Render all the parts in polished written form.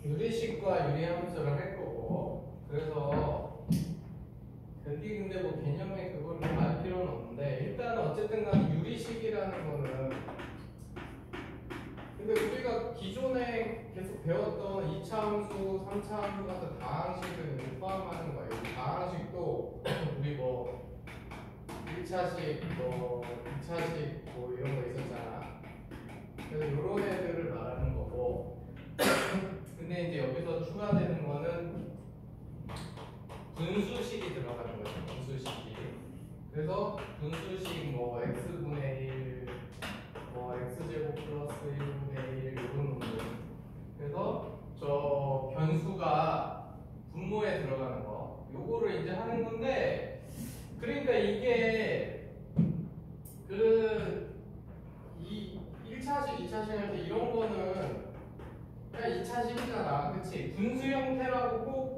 유리식과 유리함수를 할 거고, 그래서 여기 근데 뭐 개념에 그걸 알 필요는 없는데, 일단은 어쨌든 간에 유리식이라는 거는, 근데 우리가 기존에 계속 배웠던 2차 함수, 3차 함수 같은 다항식을 포함하는 거예요. 다항식도 우리 뭐 1차식, 뭐 2차식 뭐 이런 거 있었잖아. 그래서 이런 애들을 말하는 거고, 근데 이제 여기서 추가되는 거는 분수식이 들어가는 거죠. 분수식이. 그래서 분수식 뭐 x분의 1, 뭐 x제곱 플러스 1분의 1 이런 놈들. 그래서 저 변수가 분모에 들어가는 거. 요거를 이제 하는 건데, 그러니까 이게 이 1차식, 2차식 할 때 이런 거는 그냥 2차식이잖아. 그치? 분수 형태라고 꼭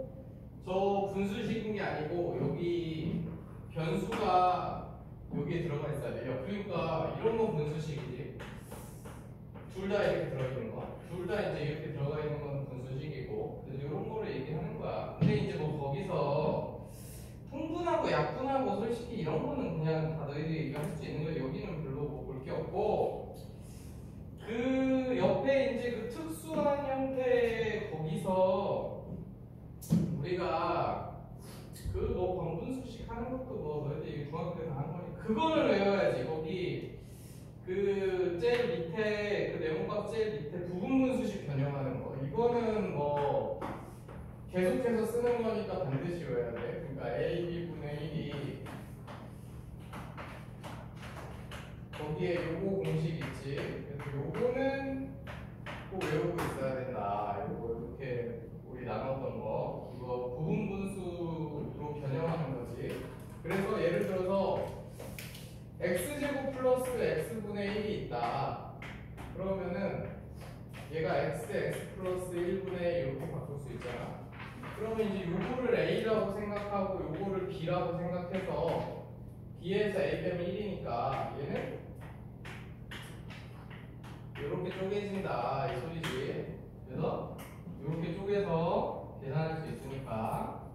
저 분수식인 게 아니고 여기 변수가 여기에 들어가 있어야 돼요. 그러니까 이런 건 분수식이지. 둘 다 이렇게 들어있는 거. 둘 다 이제 이렇게 들어가 있는 건 분수식이고. 그래서 이런 거를 얘기하는 거야. 근데 이제 뭐 거기서 풍분하고 약분하고 솔직히 이런 거는 그냥 다 너희들이 얘기할 수 있는 거예요. 여기는 별로 뭐 볼 게 없고, 그 옆에 이제 그 특수한 형태 거기서 우리가 그 뭐 방분수식 하는 것도 뭐 너희들이 중학교에서 하는 거니까 그거를 외워야지. 거기 그 제일 밑에 그 네모각 제일 밑에 부분분수식 변형하는 거, 이거는 뭐 계속해서 쓰는 거니까 반드시 외워야 돼. 그러니까 AB분의 1이 거기에 요거 공식 있지. 그래서 요거는 꼭 외우고 있어야 된다. 요거 이렇게 우리 나눴던 거, 이거 부분분수로 변형하는 거지. 그래서 예를 들어서 x제곱 플러스 x분의 1이 있다. 그러면은 얘가 x 플러스 1분의 1 이렇게 바꿀 수 있잖아. 그러면 이제 요거를 a라고 생각하고 요거를 b라고 생각해서 b에서 a 빼면 1이니까 얘는 이렇게 쪼개진다 이 소리지. 그래서 이렇게 쪼개서 계산할 수 있으니까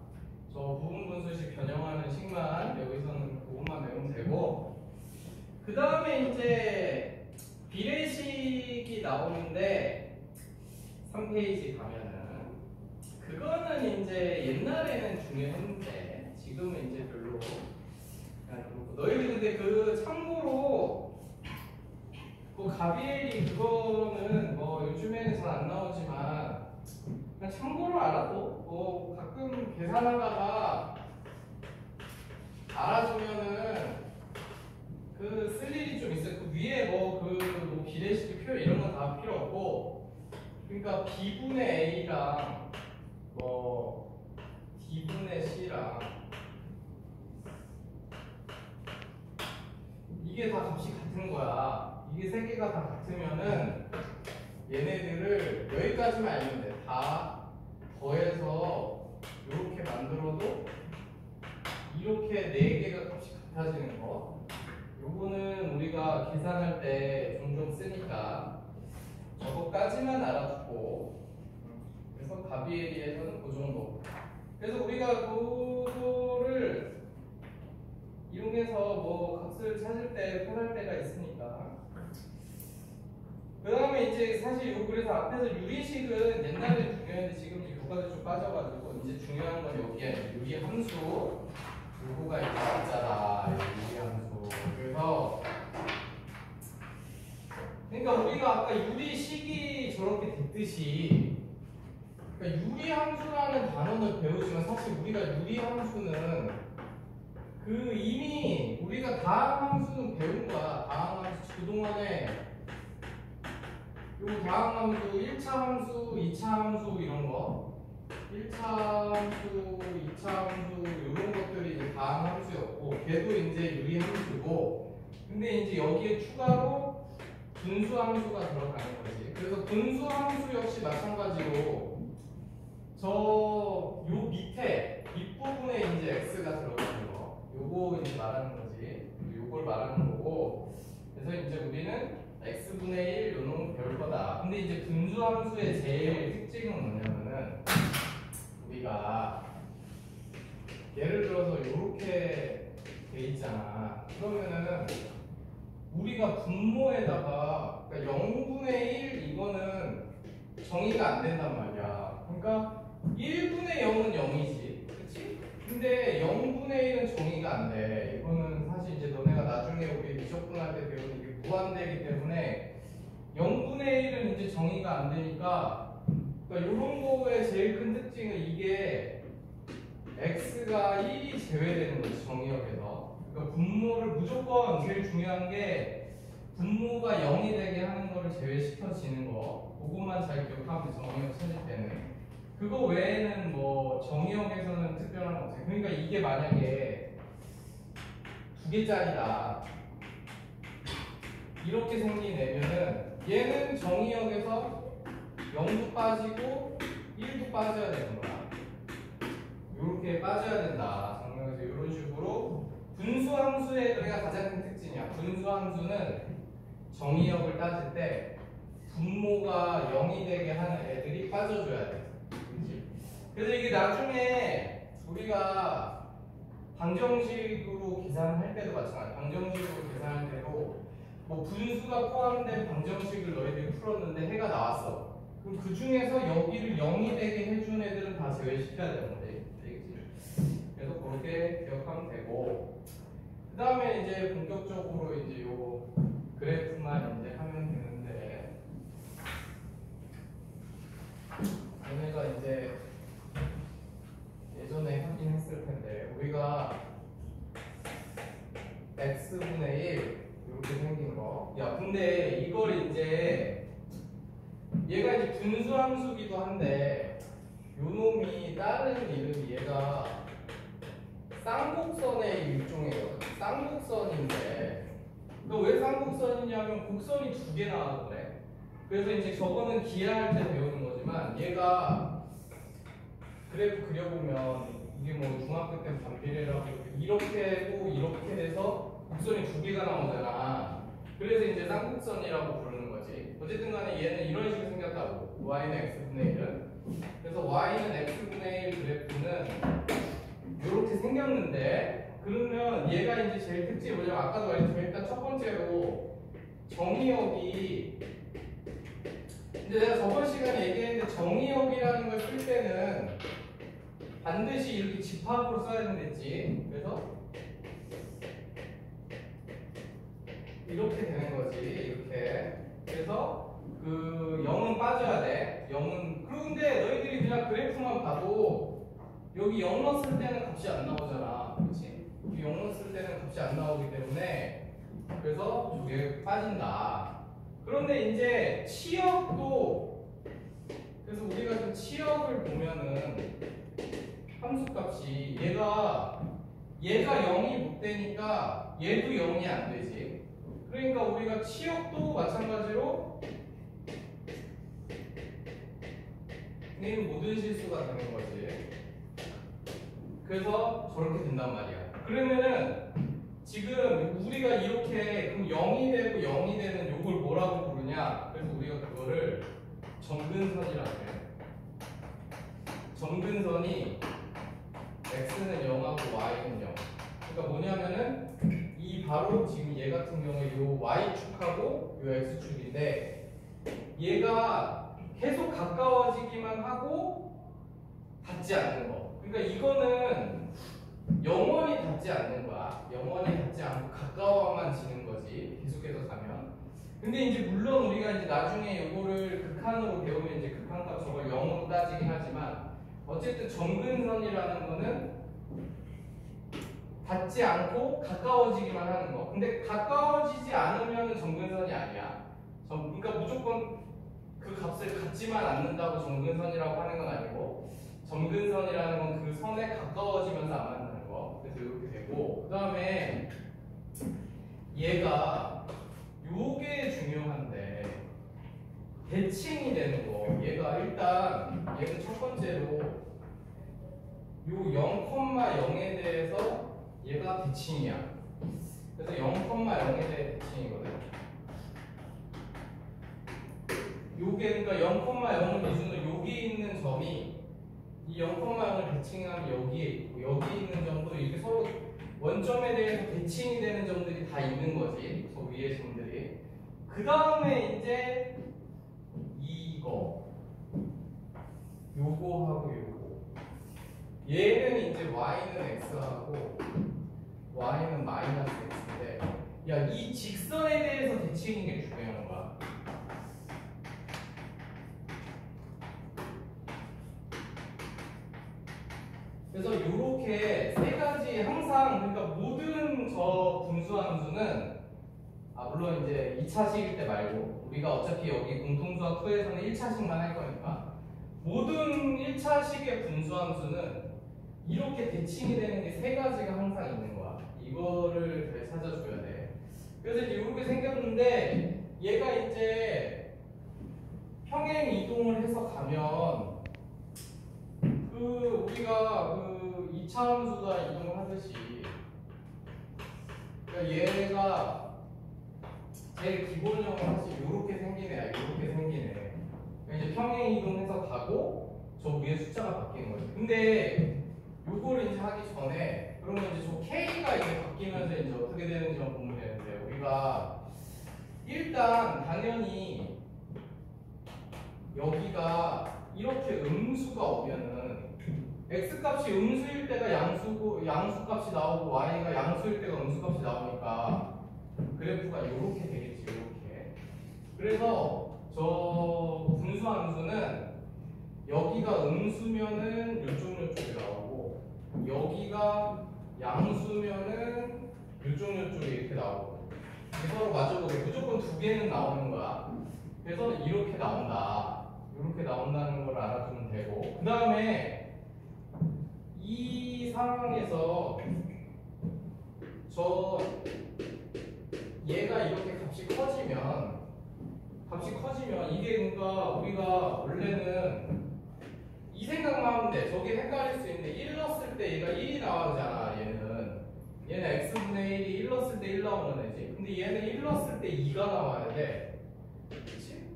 저 부분분수식 변형하는 식만 여기서는 그것만 외우면 되고, 그 다음에 이제 비례식이 나오는데 3페이지 가면은 그거는 이제 옛날에는 중요했는데 지금은 이제 별로 그냥 그렇고. 너희들 근데 그 참고로 뭐 가비엘이 그거는 뭐 요즘에는 잘 안 나오지만 그냥 참고로 알아도 뭐 가끔 계산하다가 알아주면은 그 쓸 일이 좀 있어요. 그 위에 뭐 비례식 표 이런 건 다 필요 없고, 그러니까 b분의 a랑 뭐 d분의 c랑 이게 다 값이 같은 거야. 이게 세 개가 다 같으면은 얘네들을 여기까지만 알면 돼. 다 더해서 이렇게 만들어도 이렇게 네 개가 값이 같아지는 거. 요거는 우리가 계산할 때 종종 쓰니까 저거까지만 알아두고, 그래서 가비에리에서는 그 정도. 그래서 우리가 그거를 이용해서 뭐 값을 찾을 때 편할 때가 있으니까. 그 다음에 이제 사실 요 그래서 앞에서 유리식은 옛날에 중요했는데 지금 이제 교과서 좀 빠져가지고 이제 중요한 건 여기에 유리함수 요거가 이제 있잖아. 유리함수. 그래서 그러니까 우리가 아까 유리식이 저렇게 됐듯이, 그러니까 유리함수라는 단어는 배우지만 사실 우리가 유리함수는 그 이미 우리가 다항함수는 배운 거야. 다항함수 그동안에 요 다항함수 1차 함수, 2차 함수 이런 거, 1차 함수, 2차 함수 이런 것들이 이제 다항함수였고, 걔도 이제 유리함수고, 근데 이제 여기에 추가로 분수함수가 들어가는 거지. 그래서 분수함수 역시 마찬가지로 저 요 밑에 윗부분에 이제 x가 들어가는 거, 요거 이제 말하는 거지. 요걸 말하는 거고, 그래서 이제 우리는 x분의 1 요놈 배울 거다. 근데 이제 분수함수의 제일 특징은 뭐냐면은 뭐냐면은 우리가 예를 들어서 이렇게 돼 있잖아. 그러면은 우리가 분모에다가 그러니까 0분의 1 이거는 정의가 안 된단 말이야. 그러니까 1분의 0은 0이지. 그치? 근데 0분의 1은 정의가 안 돼. 이거는 사실 이제 너네가 나중에 우리 미적분할 때 배우는 게 무한대이기 때문에 0분의 1은 이제 정의가 안 되니까 그러니까 이런 거의 제일 큰 특징은 이게 x가 1이 제외되는 거지, 정의역에서. 그러니까 분모를 무조건 제일 중요한 게 분모가 0이 되게 하는 거를 제외시켜지는 거. 그것만 잘 기억하면 돼, 정의역 찾을 때는. 그거 외에는 뭐 정의역에서는 특별한 거 없어요. 그러니까 이게 만약에 2개짜리다 이렇게 생긴 애면은 얘는 정의역에서 0도 빠지고 1도 빠져야 되는 거야. 이렇게 빠져야 된다. 정의역에서 이런 식으로 분수함수의 그래가 가장 큰 특징이야. 분수함수는 정의역을 따질 때 분모가 0이 되게 하는 애들이 빠져줘야 돼. 그치? 그래서 이게 나중에 우리가 방정식으로 계산할 때도 마찬가지야. 방정식으로 계산할 때도 뭐 분수가 포함된 방정식을 너희들이 풀었는데 해가 나왔어. 그럼 그 중에서 여기를 0이 되게 해준 애들은 다 제외시켜야 되는 거지. 그래서 그렇게 기억하면 되고, 그 다음에 이제 본격적으로 이제 요 그래프만 이제 하면 되는데, 얘네가 이제 예전에 하긴 했을 텐데, 우리가 x분의 1 이렇게 생긴 거. 야, 근데 이걸 이제 얘가 이제 분수함수기도 한데 요 놈이 다른 이름이 얘가 쌍곡선의 일종이에요. 쌍곡선인데 그러니까 왜 쌍곡선이냐면 곡선이 2개 나와서 그래. 그래서 이제 저거는 기하할 때 배우는 거지만 얘가 그래프 그려보면 이게 뭐 중학교 때 반비례라고 이렇게 하고 이렇게 돼서 곡선이 2개가 나오잖아. 그래서 이제 쌍곡선이라고 부르는 거지. 어쨌든 간에 얘는 이런 식으로 생겼다고. y는 x분의 1은. 그래서 y는 x분의 1 그래프는 이렇게 생겼는데 그러면 얘가 이제 제일 특징이 뭐냐면 아까도 말했지만 일단 첫 번째로 정의역이 근데 내가 저번 시간에 얘기했는데 정의역이라는 걸 쓸 때는 반드시 이렇게 집합으로 써야 된댔지. 그래서 이렇게 되는 거지. 이렇게. 그래서 그 0은 빠져야 돼. 0은 그런데 너희들이 그냥 그래프만 봐도 여기 0 넣었을 때는 값이 안 나오잖아. 그렇지? 여기 0 넣었을 때는 값이 안 나오기 때문에 그래서 저게 빠진다. 그런데 이제 치역도 그래서 우리가 좀 치역을 보면은 함수값이 얘가 0이 못 되니까 얘도 0이 안 되지. 그러니까 우리가 치역도 마찬가지로 얘는 모든 실수가 되는 거지. 그래서 저렇게 된단 말이야. 그러면은 지금 우리가 이렇게 그럼 0이 되고 0이 되는 요걸 뭐라고 부르냐? 그래서 우리가 그거를 점근선이라고 해. 점근선이 x는 0하고 y는 0. 그러니까 뭐냐면은 이 바로 지금 얘 같은 경우에 요 y축하고 요 x축인데 얘가 계속 가까워지기만 하고 닿지 않는 거. 그러니까 이거는 영원히 닿지 않는 거야. 영원히 닿지 않고 가까워만 지는 거지. 계속해서 가면. 근데 이제 물론 우리가 이제 나중에 요거를 극한으로 배우면 이제 극한값 저걸 0으로 따지긴 하지만 어쨌든 점근선이라는 거는 닿지 않고 가까워지기만 하는 거. 근데 가까워지지 않으면 점근선이 아니야. 그러니까 무조건 그 값을 갖지만 않는다고 점근선이라고 하는 건 아니고 점근선이라는 건 그 선에 가까워지면서 안 만나는 거. 그래서 이렇게 되고 그 다음에 얘가 요게 중요한데 대칭이 되는 거. 얘가 일단 얘는 첫 번째로 요 0,0에 대해서 얘가 대칭이야. 그래서 0,0에 대해 대칭이거든. 요게 그러니까 0,0을 기준으로 여기 있는 점이 이 0,0을 대칭하면 여기에 있고 여기 있는 점도 이렇게 서로 원점에 대해서 대칭이 되는 점들이 다 있는 거지. 저 위에 점들이. 그 다음에 이제 이거 요거하고 요거 얘는 이제 y는 x하고 y는 마이너스 x인데 야 이 직선에 대해서 대칭인 게 중요한 거야. 그래서 이렇게 세 가지 항상 그러니까 모든 저 분수함수는 물론 이제 2차식일 때 말고 우리가 어차피 여기 공통수학 2에서는 1차식만 할 거니까 모든 1차식의 분수함수는 이렇게 대칭이 되는 게 세 가지가 항상 있는 거야. 이거를 잘 찾아줘야 돼. 그래서 이제 이렇게 생겼는데 얘가 이제 평행 이동을 해서 가면 우리가 2차 함수가 이동을 하듯이 그러니까 얘가 제일 기본적으로 사실 이렇게 생긴 애야. 이렇게 생긴 애. 그러니까 이제 평행 이동해서 가고 저 위에 숫자가 바뀌는 거지. 근데 요거를 이제 하기 전에 그러면 이제 저 K가 이제 바뀌면서 이제 어떻게 되는지 보면 되는데 우리가 일단 당연히 여기가 이렇게 음수가 오면은 x값이 음수일 때가 양수값이 나오고 y가 양수일 때가 음수값이 나오니까 그래프가 이렇게 되겠지. 이렇게. 그래서 저 분수함수는 여기가 음수면은 요쪽이 나오고 여기가 양수면은 요쪽이 이렇게 나오고 서로 맞춰보게 무조건 두 개는 나오는 거야. 그래서 이렇게 나온다. 이렇게 나온다는 걸 알아두면 되고 그 다음에 이 상황에서 얘가 이렇게 값이 커지면 이게 그러니까 우리가 원래는 이 생각만 하면 돼. 저게 헷갈릴 수 있는데 1 넣었을 때 얘가 1이 나오잖아. 얘는 x분의 1이 1 넣었을 때 1 나오는 애지. 근데 얘는 1 넣었을 때 2가 나와야 돼. 그치?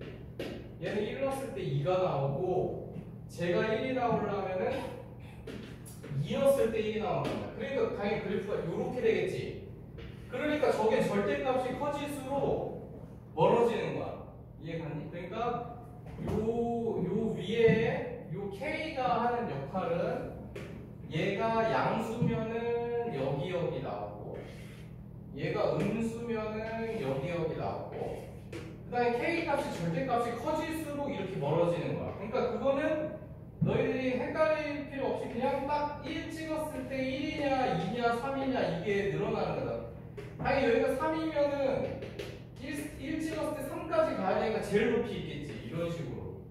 얘는 1 넣었을 때 2가 나오고 제가 1이 나오려면은 2 넣었을 때 1이 나오는 거야. 그러니까 당연히 그래프가 이렇게 되겠지. 그러니까 저게 절대값이 커질수록 멀어지는 거야. 이해가니? 그러니까 요 위에 요 K가 하는 역할은 얘가 양수면은 여기 나오고 얘가 음수면은 여기 나오고 그 다음에 K값이 절대값이 커질수록 이렇게 멀어지는 거야. 그러니까 그거는 너희들이 헷갈릴 필요 없이 그냥 딱 1 찍었을 때 1이냐 2냐 3이냐 이게 늘어나는 거다. 당연히 여기가 3이면은 1 찍었을 때 3까지 가야 되니까 제일 높이 있겠지. 이런 식으로.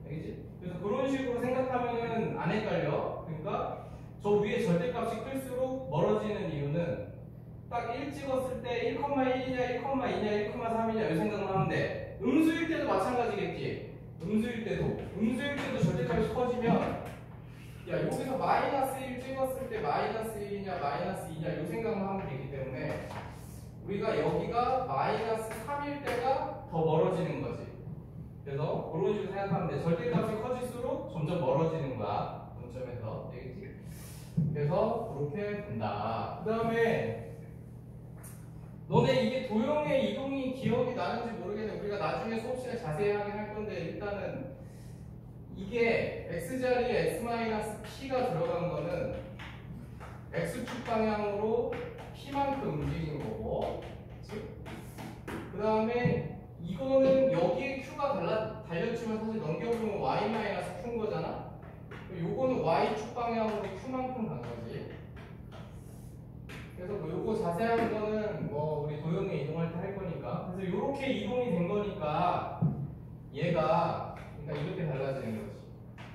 알겠지? 그래서 그런 식으로 생각하면은 안 헷갈려. 그러니까 저 위에 절대값이 클수록 멀어지는 이유는 딱 1 찍었을 때 1,1이냐 1,2냐 1,3이냐 이 생각을 하면 돼. 음수일 때도 마찬가지겠지. 음수일 때도 절대값이 커지면 야 여기서 마이너스 1 찍었을 때 마이너스 1이냐 마이너스 2냐 이 생각만 하면 되기 때문에 우리가 여기가 마이너스 3일 때가 더 멀어지는 거지. 그래서 그런 식으로 생각하면 돼. 절대값이 커질수록 점점 멀어지는 거야. 원점에서. 되겠지? 그래서 그렇게 된다. 그 다음에 너네 이게 도형의 이동이 기억이 나는지 모르겠는데 우리가 나중에 수업 시간에 자세히 하긴 할 건데 일단은 이게 x자리에 x-p가 들어간 거는 x축 방향으로 p만큼 움직이는 거고 그 다음에 이거는 여기에 q가 달렸지만 사실 넘겨보면 y-q인 거잖아. 요거는 y축 방향으로 q만큼 간 거지. 그래서 뭐 요거 자세한 거는 뭐 우리 도형에 이동할 때 할 거니까. 그래서 요렇게 이동이 된 거니까 얘가 그러니까 이렇게 달라지는 거지.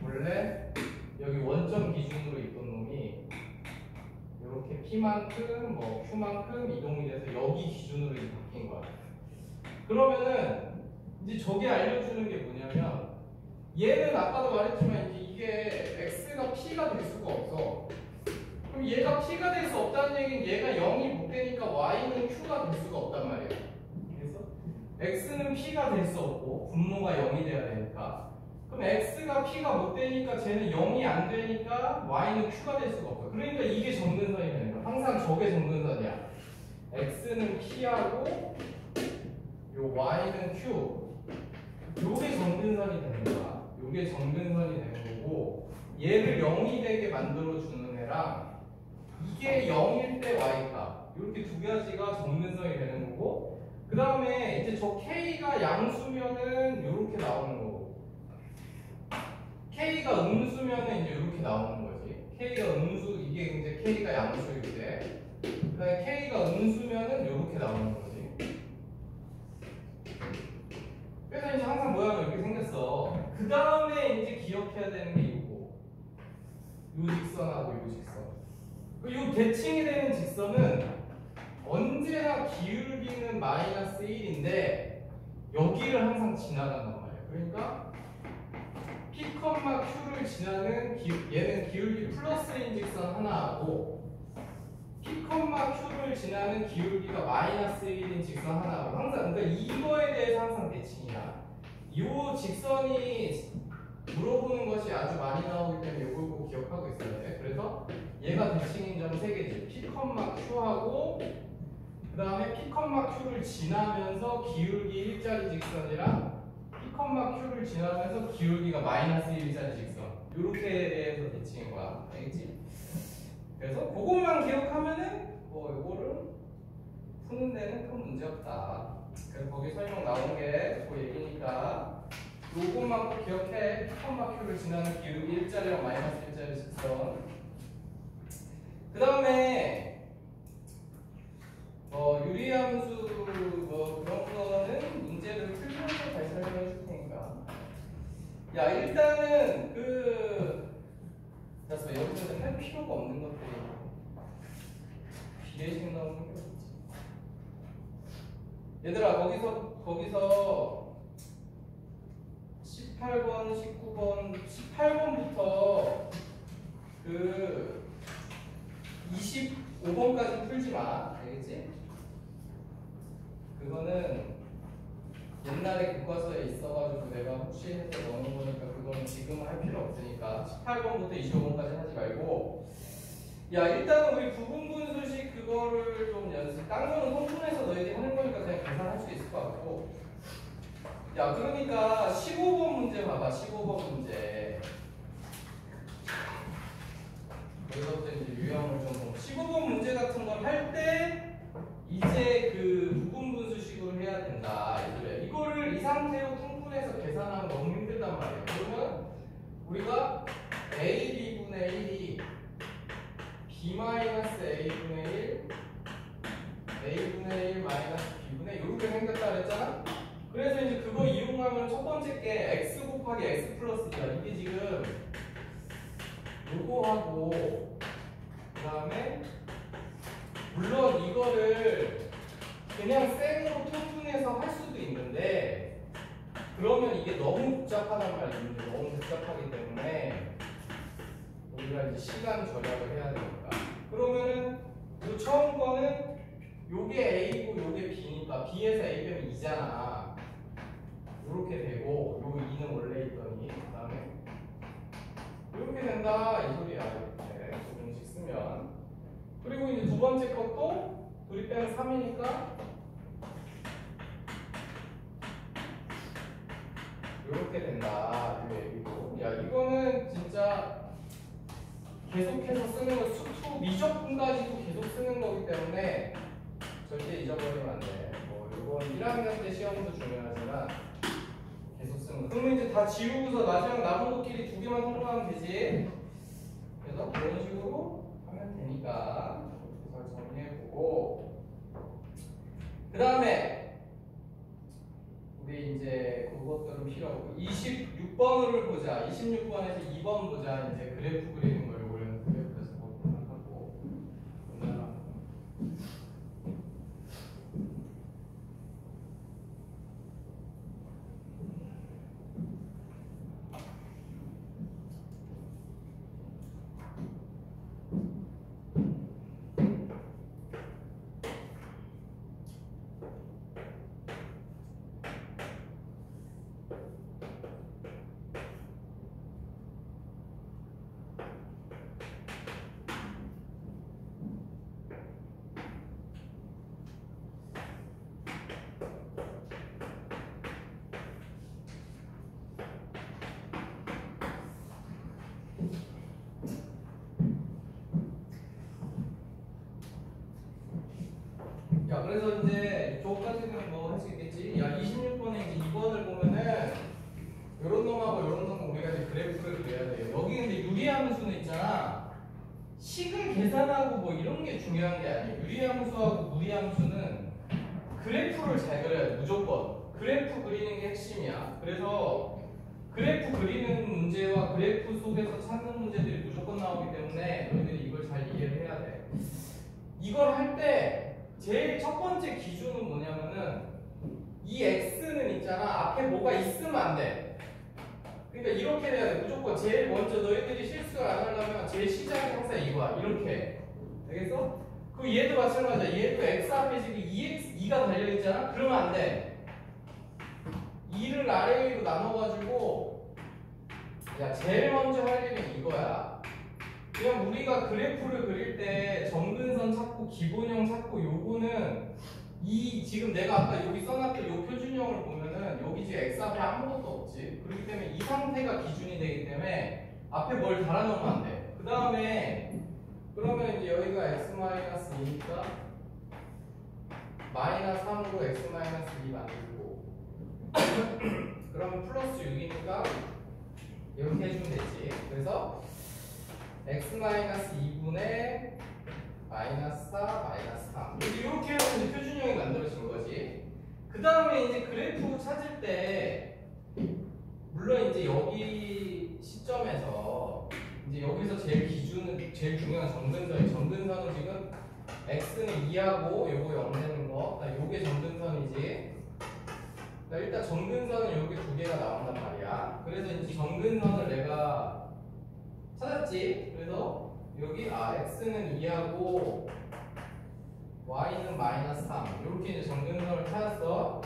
원래 여기 원점 기준으로 있던 놈이 이렇게 p만큼 뭐 q만큼 이동이 돼서 여기 기준으로 이제 바뀐 거야. 그러면은 이제 저게 알려주는 게 뭐냐면 얘는 아까도 말했지만 이게 x가 p가 될 수가 없어. 그럼 얘가 p가 될 수 없다는 얘기는 얘가 0이 못 되니까 y는 q가 될 수가 없단 말이야. 그래서 x는 p가 될 수 없고 분모가 0이 돼야 되니까. 그럼 x가 p가 못 되니까 쟤는 0이 안 되니까 y는 q가 될 수가 없어. 그러니까 이게 정근선이 되는 거야. 항상 저게 정근선이야. x는 p하고 요 y는 q. 요게 정근선이 되는 거야. 요게 정근선이 되는 거고, 얘를 0이 되게 만들어 주는 애랑 이게 0일 때 y값, 이렇게 두 가지가 정근선이 되는 거고, 그 다음에 이제 저 k가 양수면은 이렇게 나오는 거고, k가 음수면은 이제 이렇게 나오는 거지. k가 음수, 이게 이제 k가 양수일 때, 그 다음에 k가 음수면은 이렇게 나오는 거지. 그래서 이제 항상 모양이 이렇게 생겼어. 그 다음에 이제 기억해야 되는 게 이거. 요 직선하고 요 직선. 요 대칭이 되는 직선은 언제나 기울기는 마이너스 1인데 여기를 항상 지나간단 말이야. 그러니까 P, Q를 지나는 얘는 기울기 플러스인 직선 하나하고 P, Q를 지나는 기울기가 마이너스 1인 직선 하나하고 항상 그러니까 이거에 대해서 항상 대칭이야. 이 직선이 물어보는 것이 아주 많이 나오기 때문에 이걸 꼭 기억하고 있어야 돼. 그래서 얘가 대칭인 점 3개지. P, Q하고 그 다음에 P, Q를 지나면서 기울기 일자리 직선이랑 P, Q를 지나면서 기울기가 마이너스 1짜리 직선. 이렇게 대해서 대칭인 거야. 알겠지? 그래서 그것만 기억하면은 뭐 이거를 푸는 데는 큰 문제 없다. 그래서 거기 설명 나온 게 그 얘기니까 요것만 꼭 기억해. P, Q를 지나는 기울기 일자리랑 마이너스 일자리 직선. 그 다음에 유리함수 뭐 그런 거는 문제를 풀면서 다시 설명해 줄 테니까. 야 일단은 그래서 여기서 할 필요가 없는 것들이 비례식 나오는 게 없지. 얘들아 거기서 18번, 19번, 18번부터 그 25번까지 풀지 마. 알겠지? 그거는 옛날에 교과서에 있어가지고 내가 혹시 해서 넣는 거니까 그거는 지금 할 필요 없으니까 18번부터 25번까지 하지 말고, 야 일단은 우리 부분분수식 그거를 좀 연습. 딴 거는 성분해서 너희들이 하는 거니까 그냥 계산할 수 있을 것 같고. 야 그러니까 15번 문제 봐봐. 15번 문제. 여기서부터 이제 유형을 좀 15번 문제 같은 걸 할 때 이제 그 부분분수식으로 해야 된다. 이거를 이 상태로 통분해서 계산하면 너무 힘들단 말이에요. 그러면 우리가 AB분의 1이 B-A분의 1 A분의 1 마이너스 B분의 이렇게 생겼다 그랬잖아? 그래서 이제 그거 이용하면 첫 번째 게 X 곱하기 X 플러스 2야. 이게 지금 요거하고 그 다음에 물론 이거를 그냥 생으로 통분해서 할 수도 있는데 그러면 이게 너무 복잡하단 말이에요. 너무 복잡하기 때문에 우리가 이제 시간 절약을 해야 되니까. 그러면은 그 처음 거는 요게 A고 요게 B니까 B에서 A 빼면 2잖아. 요렇게 되고 요 2는 원래 있더니 그 다음에 이렇게 된다 이 소리야. 이렇게 조금씩 쓰면. 그리고 이제 두 번째 것도 둘이 빼면 3이니까 이렇게 된다 이 얘기고. 야 이거는 진짜 계속해서 쓰는 거 수투 미적분까지도 계속 쓰는 거기 때문에 절대 잊어버리면 안 돼. 뭐 이건 1학년 때 시험도 중요하지만 계속 쓰는 거. 그러면 이제 다 지우고서 마지막 남은 것끼리 두 개만 통과하면 되지. 그래서 그런 식으로 하면 되니까 잘 정리해보고, 그 다음에 우리 이제 그것들은 필요 없고 26번을 보자. 26번에서 2번 보자. 이제 그래프 그리는 걸 우리는 그래프에서 하고. 야, 그래서 이제 저까지는 뭐 할 수 있겠지. 야, 26번에 이제 2번을 보면은 요런 놈하고 요런 놈 우리가 이제 그래프를 그려야 돼요. 여기 근데 유리함수는 있잖아. 식을 계산하고 뭐 이런 게 중요한 게 아니에요. 유리함수하고 무리함수는 그래프를 잘 그려야 돼. 무조건. 그래프 그리는 게 핵심이야. 그래서 그래프 그리는 문제와 그래프 속에서 찾는 문제들이 무조건 나오기 때문에 너희들이 이걸 잘 이해를 해야 돼. 이걸 할 때 제일 첫 번째 기준은 뭐냐면은 이 x는 있잖아. 앞에 뭐가 있으면 안 돼. 그러니까 이렇게 돼야 돼. 무조건 제일 먼저 너희들이 실수를 안 하려면 제일 시작이 항상 이거야. 이렇게. 알겠어? 그럼 얘도 마찬가지야. 얘도 x 앞에 지금 2가 달려있잖아? 그러면 안 돼. 2를 아래 위로 나눠가지고 야, 제일 먼저 할 일은 이거야. 그냥 우리가 그래프를 그릴 때 정근선 찾고 기본형 찾고 요거는 이 지금 내가 아까 여기 써놨던 요 표준형을 보면은 여기 지금 x 앞에 아무것도 없지. 그렇기 때문에 이 상태가 기준이 되기 때문에 앞에 뭘 달아놓으면 안 돼. 그 다음에 그러면 이제 여기가 x-2니까 마이너스 3으로 x-2 만들고 그러면 플러스 6이니까 이렇게 해주면 되지. 그래서 x-2분의 마이너스 4, 마이너스 3 이렇게 하면 이제 표준형이 만들어진 거지. 그 다음에 이제 그래프 찾을 때 물론 이제 여기 시점에서 이제 여기서 제일 기준은 제일 중요한 정근선이 정근선은 지금 x는 2하고 요거 0 되는 거 요게 정근선이지. 일단 정근선은 여기 두 개가 나온단 말이야. 그래서 이제 정근선을 내가 찾았지. 그래서 여기 x는 2하고 y는 마이너스 3 이렇게 이제 정근선을 찾았어.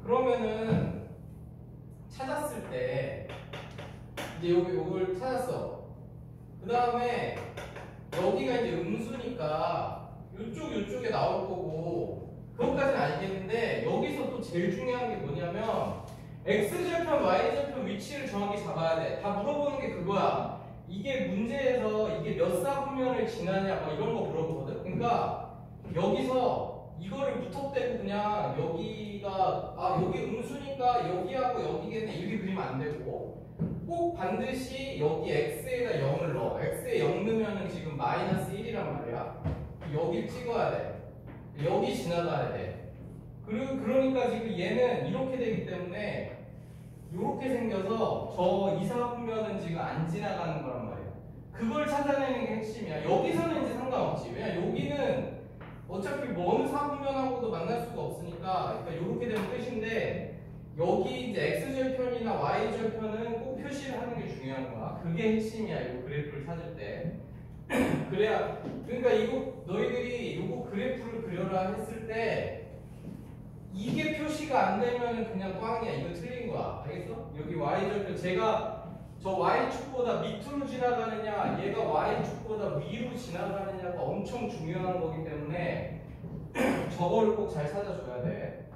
그러면은 찾았을 때 이제 여기 요걸 찾았어. 그 다음에 여기가 이제 음수니까 요쪽에 나올 거고 그것까지는 알겠는데 여기서 또 제일 중요한 게 뭐냐면 x절편 y절편 위치를 정확히 잡아야 돼. 다 물어보는 게 그거야. 이게 문제에서 이게 몇 사분면을 지나냐 뭐 이런 거 물어보거든. 그러니까 여기서 이거를 무턱대고 그냥 여기가 여기 음수니까 여기하고 여기겠네 이렇게 그리면 안 되고 꼭 반드시 여기 x에다 0을 넣어. x에 0 넣으면 지금 마이너스 1이란 말이야. 여기 찍어야 돼. 여기 지나가야 돼. 그러니까 지금 얘는 이렇게 되기 때문에 이렇게 생겨서 저 이사분면은 지금 안 지나가는 거란 말이야. 그걸 찾아내는 게 핵심이야. 여기서는 이제 상관없지. 왜냐 여기는 어차피 뭐 어느 사분면하고도 만날 수가 없으니까 그러니까 이렇게 되면 끝인데 여기 이제 x절편이나 y절편은 꼭 표시를 하는 게 중요한 거야. 그게 핵심이야. 이 그래프를 찾을 때. 그래야 그러니까 이거 너희들이 이거 그래프를 그려라 했을 때 이게 표시가 안 되면 그냥 꽝이야. 이거 틀린 거야. 알겠어? 여기 y절편 제가 저 y축보다 밑으로 지나가느냐 얘가 y축보다 위로 지나가느냐가 엄청 중요한 거기 때문에 저거를 꼭 잘 찾아줘야 돼.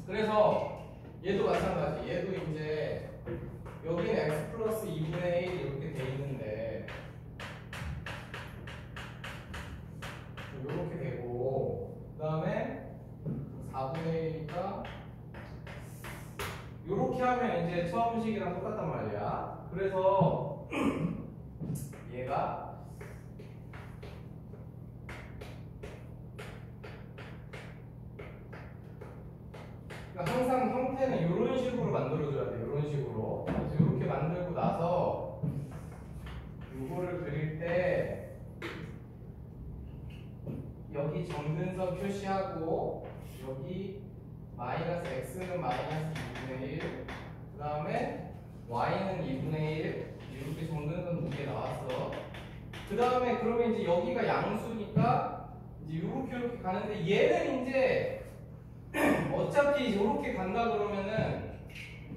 그래서 얘도 마찬가지. 얘도 이제 여기는 x 플러스 2분의 1 이렇게 돼 있는데 이렇게 되고 그 다음에 4분의 1이니까 이렇게 하면 이제 처음 식이랑 똑같단 말이야. 그래서 얘가 그러니까 항상 형태는 이런 식으로 만들어줘야 돼. 이런 식으로. 그래서 이렇게 만들고 나서 이거를 그릴 때 여기 정근선 표시하고 여기 마이너스 x는 마이너스 2분의 1 그 다음에 y는 2분의 1 이렇게 정근선 두 개 나왔어. 그 다음에 그러면 이제 여기가 양수니까 이제 이렇게 가는데 얘는 이제 어차피 이렇게 간다 그러면은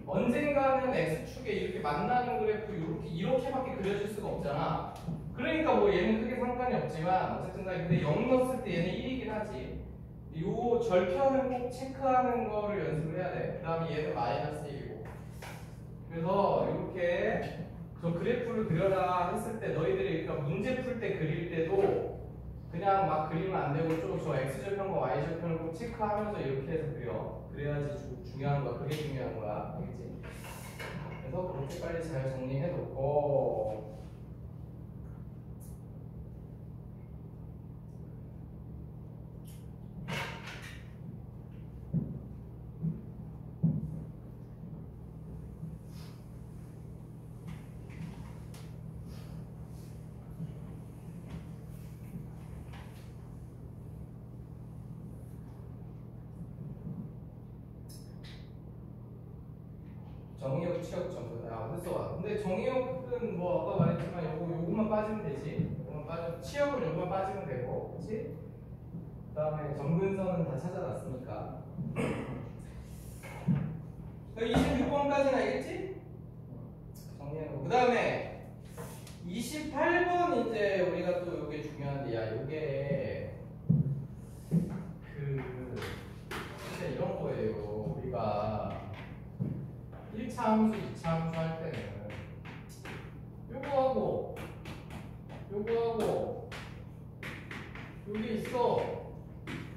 언젠가는 x축에 이렇게 만나는 그래프 이렇게밖에 그려질 수가 없잖아. 그러니까 뭐 얘는 크게 상관이 없지만 어쨌든 근데 0 넣었을 때 얘는 1이긴 하지. 요 절편은 꼭 체크하는 거를 연습을 해야 돼. 그 다음에 얘는 마이너스 1이고. 그래서 이렇게 저 그래프를 그려라 했을 때 너희들이 그러니까 문제 풀 때 그릴 때도 그냥 막 그리면 안 되고 저 x절편과 y절편을 체크하면서 이렇게 해서 그려. 그래야지 중요한 거야. 그게 중요한 거야. 알겠지? 그래서 그렇게 빨리 잘 정리해 놓고 정의역 취업 점수. 야, 됐어. 근데 정의역은 뭐 아까 말했지만 요것만 빠지면 되지. 요것만 빠져. 취업은 요것만 빠지면 되고, 그렇지? 그다음에 점근선은 다 찾아놨으니까. 26번까지는 알겠지? 정리해놓고. 그다음에 28번 이제 우리가 또 요게 중요한데, 야, 요게 진짜 이런 거예요. 우리가 1차 함수, 2차 함수 할 때는 요거하고 여기 있어.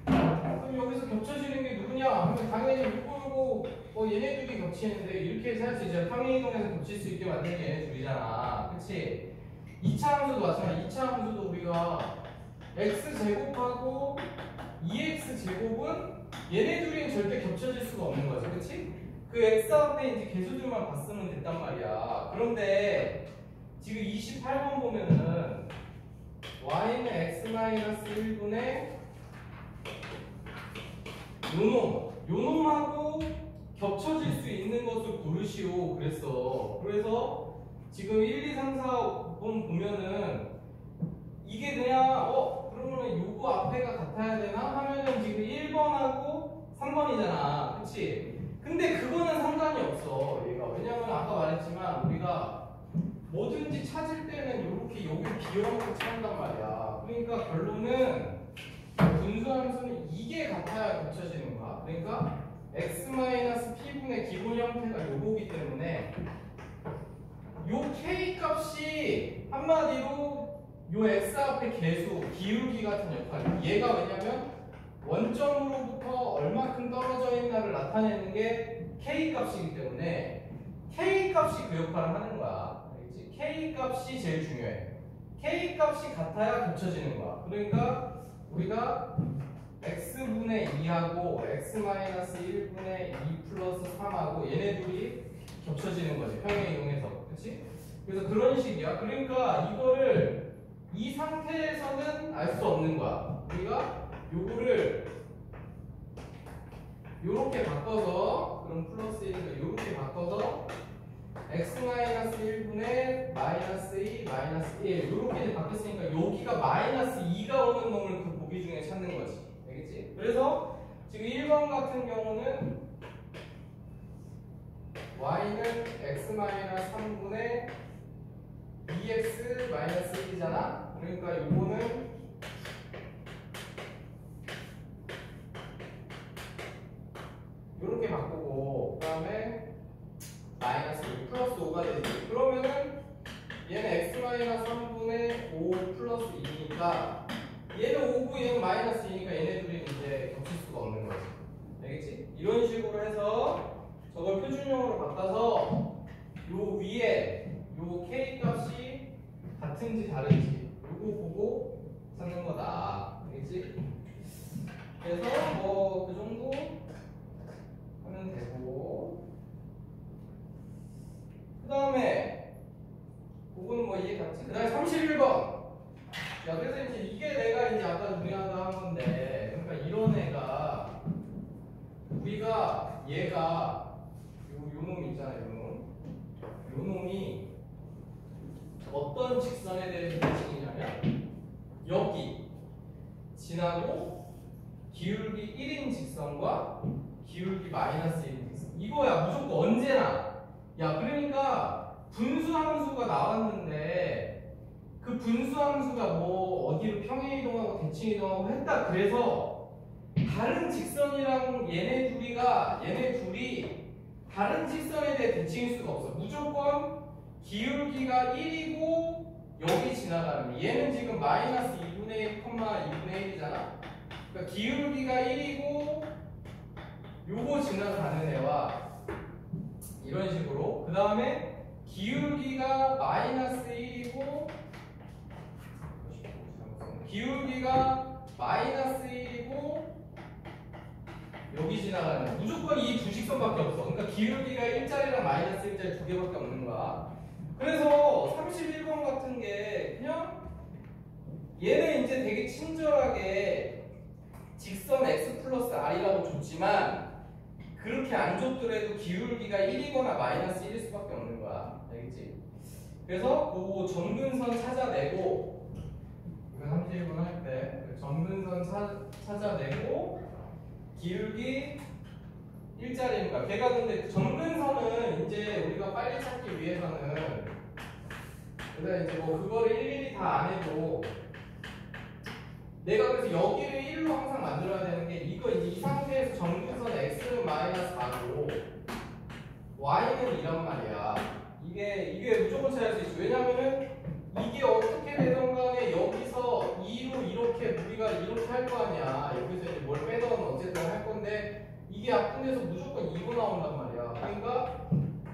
그럼 여기서 겹쳐지는 게 누구냐? 하면 당연히 요거 얘네 둘이 겹치는데 이렇게 해서 할 수 있잖아. 평행이동에서 겹칠 수 있게 만드는 게 얘네 둘이잖아. 그치? 2차 함수도 마찬가지. 2차 함수도 우리가 x제곱하고 2x제곱은 얘네 둘이는 절대 겹쳐질 수가 없는 거지. 그치? 그 x 앞에 이제 개수들만 봤으면 됐단 말이야. 그런데 지금 28번 보면은 y는 x-1분의 요놈하고 겹쳐질 수 있는 것을 고르시오 그랬어. 그래서 지금 1, 2, 3, 4번 보면은 이게 그냥 그러면 요거 앞에가 같아야 되나 하면은 지금 1번하고 3번이잖아. 그치? 근데 그거는 상관이 없어. 얘가. 왜냐면 아까 말했지만 우리가 뭐든지 찾을 때는 이렇게 여기 비워놓고 찾는단 말이야. 그러니까 결론은 분수함수는 이게 같아야 겹쳐지는 거야. 그러니까 x-p분의 기본 형태가 요거기 때문에 요 k 값이 한마디로 요 x 앞에 개수, 기울기 같은 역할이야. 얘가 왜냐면 원점으로부터 얼마큼 떨어져 있나를 나타내는 게 k 값이기 때문에 k 값이 그 역할을 하는 거야. 알겠지? k 값이 제일 중요해. k 값이 같아야 겹쳐지는 거야. 그러니까 우리가 x분의 2하고 x-1분의 2 플러스 3하고 얘네 둘이 겹쳐지는 거지. 평행 이동해서. 그치? 그래서 그런 식이야. 그러니까 이거를 이 상태에서는 알 수 없는 거야. 우리가 요거를 요렇게 바꿔서 그럼 플러스 1이니까 요렇게 바꿔서 x-1분의 -2 -1 요렇게 바뀌었으니까 여기가 -2가 오는 놈을 그 보기 중에 찾는 거지. 알겠지? 그래서 지금 1번 같은 경우는 y는 x-3분의 2x -1이잖아. 그러니까 요거는 요렇게 바꾸고 그 다음에 -2 플러스 5가 되지. 그러면은 얘는 x-3분의 5 플러스 2니까 얘는 5고 얘는 -2니까 얘네 둘이 이제 겹칠 수가 없는 거지. 알겠지? 이런 식으로 해서 저걸 표준형으로 바꿔서 요 위에 요 k 값이 같은지 다른지 요거 보고 찾는 거다. 알겠지? 그래서 뭐 그 정도 하면 되고 그 다음에 그거는 뭐 이해 갔지? 그 다음에 31번. 야, 그래서 이제 이게 내가 이제 아까 중요하다 한 건데, 그러니까 이런 애가 우리가 얘가 요 놈 있잖아요. 요 놈이 어떤 직선에 대해서 대칭이냐면 여기 지나고 기울기 1인 직선과 기울기 -1인 직선. 이거야 무조건 언제나. 야, 그러니까 분수함수가 나왔는데 그 분수함수가 뭐 어디로 평행 이동하고 대칭 이동하고 했다. 그래서 다른 직선이랑 얘네 둘이 다른 직선에 대해 대칭일 수가 없어. 무조건 기울기가 1이고 여기 지나가는 얘는 지금 -2분의 1, 2분의 1이잖아. 그러니까 기울기가 1이고 요거 지나가는 애와 이런 식으로 그 다음에 기울기가 마이너스 1이고 기울기가 마이너스 1이고 여기 지나가는 무조건 이 두 직선밖에 없어. 그러니까 기울기가 1짜리랑 마이너스 1짜리 두 개밖에 없는 거야. 그래서 31번 같은 게 그냥 얘는 이제 되게 친절하게 직선 x 플러스 r이라고 줬지만 그렇게 안 줬더라도 기울기가 1이거나 마이너스 1일 수밖에 없는 거야. 알겠지? 그래서 그 점근선 찾아내고 이거 31번 할 때 점근선 찾아내고 기울기 1짜리니까 걔가 근데 점근선은 이제 우리가 빨리 찾기 위해서는 그래서 이제 뭐 그거를 일일이 다 안 해도 내가 그래서 여기를 1로 항상 만들어야 되는 게 이거 이제 이 상태에서 점근선 x는 마이너스 4고 y는 이란 말이야. 이게 무조건 찾을 수 있어. 왜냐면은 이게 어떻게 되든 간에 여기서 2로 이렇게 우리가 이렇게 할 거 아니야. 여기서 이제 뭘 빼던 어쨌든 할 건데 이게 아픈 데서 무조건 2로 나온단 말이야. 그러니까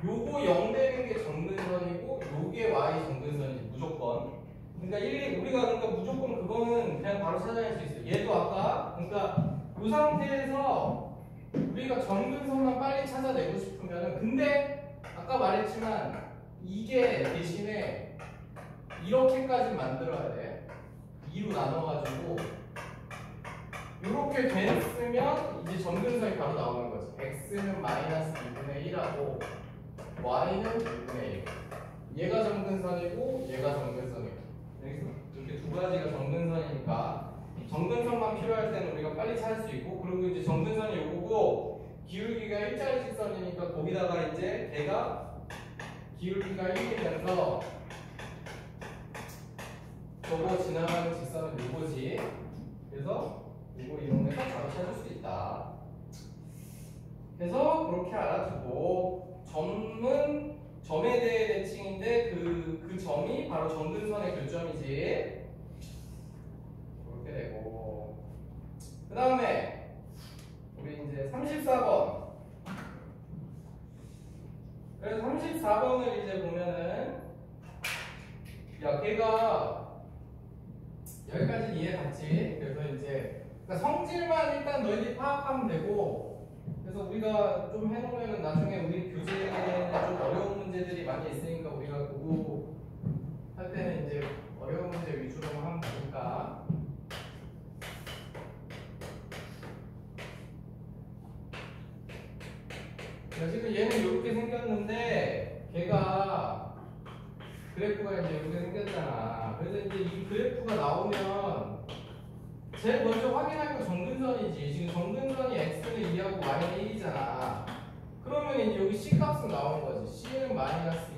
요거 0 되는 게 점근선이고 요게 y 점근선이지 무조건. 그러니까 우리가 그러니까 무조건 그거는 그냥 바로 찾아낼 수 있어. 얘도 아까 그러니까 이 상태에서 우리가 점근선만 빨리 찾아내고 싶으면은 근데 아까 말했지만 이게 대신에 이렇게까지 만들어야 돼. 2로 나눠가지고 이렇게 됐으면 이제 점근선이 바로 나오는 거지. x는 마이너스 2분의 1하고 y는 2분의 1. 얘가 점근선이고 얘가 점근선이고. 이렇게 두 가지가 점근선이니까 점근선만 필요할 때는 우리가 빨리 찾을 수 있고 그리고 이제 점근선이 요거고 기울기가 1짜리 직선이니까 거기다가 이제 걔가 기울기가 1이면서 저거 지나가는 직선은 요거지. 그래서 이거 이용해서 바로 찾을 수 있다. 그래서 그렇게 알아두고 점에 대해 대칭인데 그 점이 바로 점근선의 교점이지. 그렇게 되고 그 다음에 우리 이제 34번. 그래서 34번을 이제 보면은 야 걔가 여기까지 이해 갔지. 그래서 이제 그러니까 성질만 일단 너희들이 파악하면 되고 그래서 우리가 좀 해놓으면 나중에 우리 교재에는 좀 어려운 문제들이 많이 있으니까 우리가 그거 할 때는 이제 어려운 문제 위주로만 하면 되니까. 지금 얘는 이렇게 생겼는데 걔가 그래프가 이제 이렇게 생겼잖아. 그래서 이제 이 그래프가 나오면 제일 먼저 확인할 건 점근선이지. 지금 점근선이 x는 2하고 y는 1이잖아. 그러면 이제 여기 c 값은 나오는 거지. c는 마이너스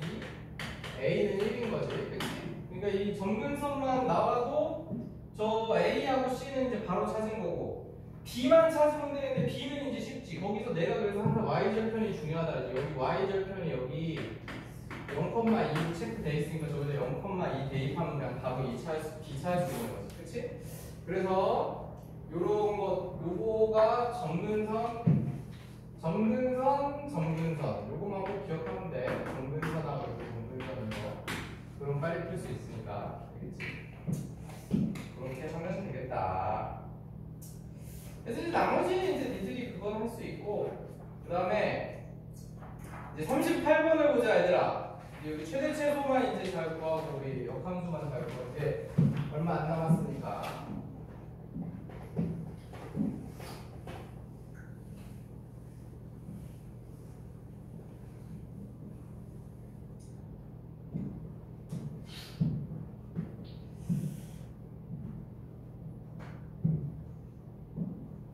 2, a는 1인 거지. 그치? 그러니까 이 점근선만 나와도 저 a하고 c는 이제 바로 찾은 거고 b만 찾으면 되는데 b는 이제 쉽지. 거기서 내가 그래서 항상 y절편이 중요하다. 여기 y절편이 여기 0,2 체크돼 있으니까 저기서 0,2 대입하면 그냥 답은 B 찾을 수 있는 거지. 그치? 그래서 요런 것, 요거가 점근선. 요거만 꼭 기억하면 돼. 점근선하고 점근선인 거. 그럼 빨리 풀 수 있으니까. 알겠지? 그렇게 하면 되겠다. 그래서 이제 나머지는 이제 니들이 그건 할 수 있고, 그 다음에 이제 38번을 보자, 얘들아. 여기 최대 최소만 이제 잘 구하고 우리 역함수만 잘 구하고 이제 얼마 안 남았으니까.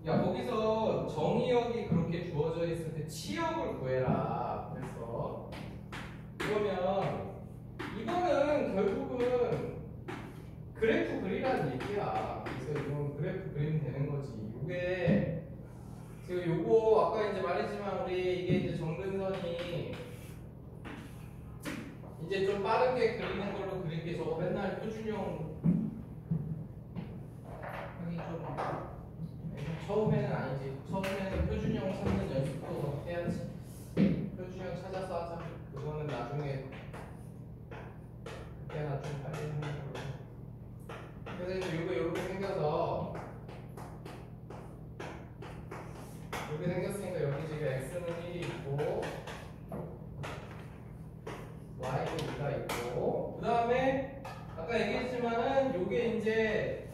야, 거기서 정의역이 그렇게 주어져 있을 때 치역을 구해라. 그래서 그러면 이거는 결국은 그래프 그리라는 얘기야. 그래서 이건 그래프 그리면 되는 거지. 이게 지금 요거 아까 이제 말했지만 우리 이게 이제 점근선이 이제 좀 빠르게 그리는 걸로 그릴게. 저거 맨날 표준형 하기 좀 처음에는 아니지. 처음에는 표준형 찾는 연습도 해야지. 표준형 찾아서 하자. 그거는 나중에 그때나 좀 빨리 하는 걸로. 그래서 이제 이거 이렇게 생겨서 이렇게 생겼으니까 여기 지금 x는 1이 있고 y는 2가 있고 그 다음에 아까 얘기했지만은 요게 이제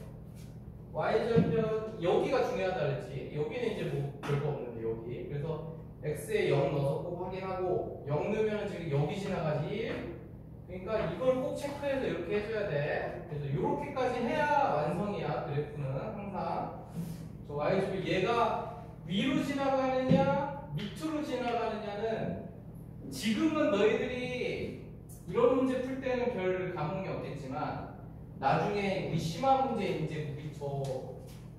y절편 여기가 중요하다 그랬지. 여기는 이제 뭐 별거 없는데 여기. 그래서 x에 0 넣어서 꼭 확인하고 0 넣으면 지금 여기 지나가지 1. 그러니까 이걸 꼭 체크해서 이렇게 해줘야 돼. 그래서 이렇게까지 해야 완성이야. 그래프는 항상 저 y축이 얘가 위로 지나가느냐 밑으로 지나가느냐는 지금은 너희들이 이런 문제 풀 때는 별 감흥이 없겠지만 나중에 우리 심화 문제 이제 우리 저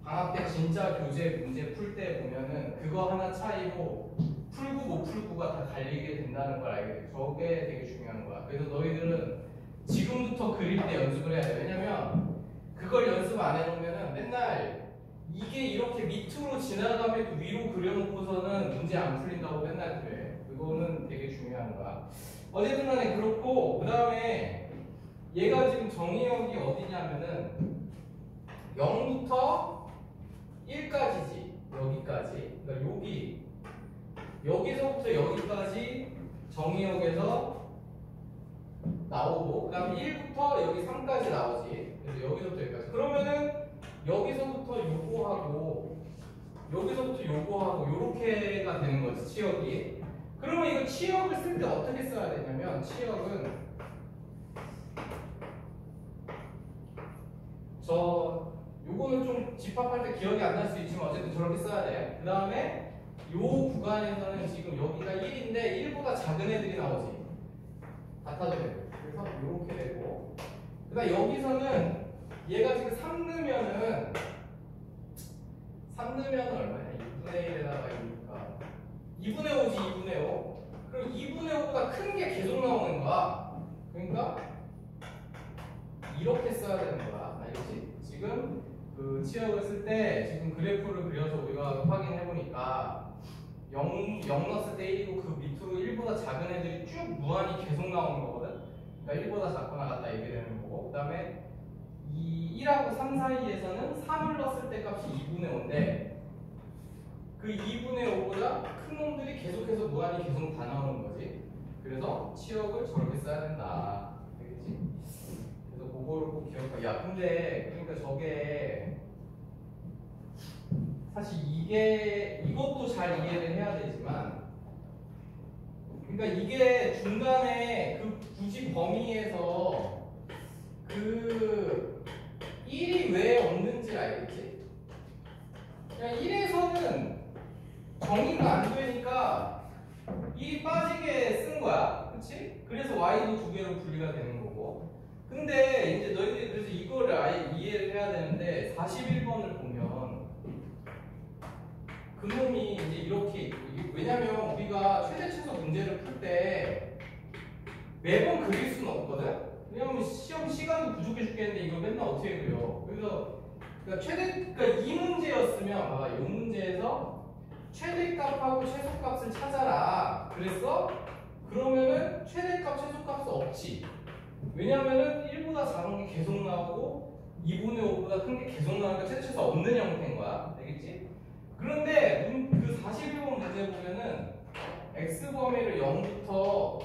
방학 때 진짜 교재 문제 풀 때 보면은 그거 하나 차이로 풀고 못 풀고가 다 갈리게 된다는 걸 알게 돼. 저게 되게 중요한 거야. 그래서 너희들은 지금부터 그릴 때 연습을 해야 돼. 왜냐면 그걸 연습 안 해놓으면은 맨날 이게 이렇게 밑으로 지나가면 위로 그려놓고서는 문제 안 풀린다고 맨날 그래. 그거는 되게 중요한 거야. 어쨌든 간에 그렇고 그 다음에 얘가 지금 정의역이 어디냐면은 0부터 1까지지. 여기까지. 그러니까 여기서부터 여기까지 정의역에서 나오고 그 다음에 1부터 여기 3까지 나오지. 그래서 여기서부터 여기까지. 그러면은 여기서부터 요거하고 여기서부터 요거하고 요렇게가 되는 거지. 치역이. 그러면 이거 치역을 쓸 때 어떻게 써야 되냐면 치역은 요거는 좀 집합할 때 기억이 안 날 수 있지만 어쨌든 저렇게 써야 돼. 그 다음에 요 구간에서는 지금 여기가 1인데 1보다 작은 애들이 나오지. 같아도 되고. 그래서 요렇게 되고. 그 다음 여기서는 얘가 지금 3 넣으면은 얼마냐? 2분의 1에다가 2니까 2분의 5지. 2분의 5. 그럼 2분의 5보다 큰 게 계속 나오는 거야. 그러니까 이렇게 써야 되는 거야. 알겠지? 지금 그 치역을 쓸 때 지금 그래프를 그려서 우리가 확인해 보니까 0 넣었을 때 1이고 그 밑으로 1보다 작은 애들이 쭉 무한히 계속 나오는 거거든. 그러니까 1보다 작거나 같다 이게 되는 거고. 그 다음에 이 1하고 3 사이에서는 3을 넣었을 때 값이 2분의 5인데 그 2분의 5보다 큰 놈들이 계속해서 무한히 계속 다 나오는 거지. 그래서 치역을 저렇게 써야 된다. 알겠지? 그래서 그거를 꼭 기억해. 야, 근데 그러니까 저게 사실 이것도 잘 이해를 해야 되지만 그러니까 이게 중간에 그 굳이 범위에서 그 1이 왜 없는지 알겠지? 그냥 1에서는 정의가 안 되니까 1이 빠지게 쓴 거야. 그치? 그래서 y도 두 개로 분리가 되는 거고. 근데 이제 너희들이 그래서 이거를 아예 이해를 해야 되는데 41번을 보면 그놈이 이제 이렇게 왜냐면 우리가 최대 최소 문제를 풀 때 매번 그릴 수는 없거든? 왜냐면 시험 시간도 부족해 죽겠는데 이걸 맨날 어떻게 그려? 그래서 그러니까 이 문제였으면 봐봐. 이 문제에서 최대값하고 최소값을 찾아라. 그랬어? 그러면은 최대값, 최소값은 없지. 왜냐면은 1보다 작은 게 계속 나오고 2분의 5보다 큰 게 계속 나오니까 최대 최소 없는 형태인 거야. 알겠지? 그런데 그 41번 문제 보면은 x 범위를 0부터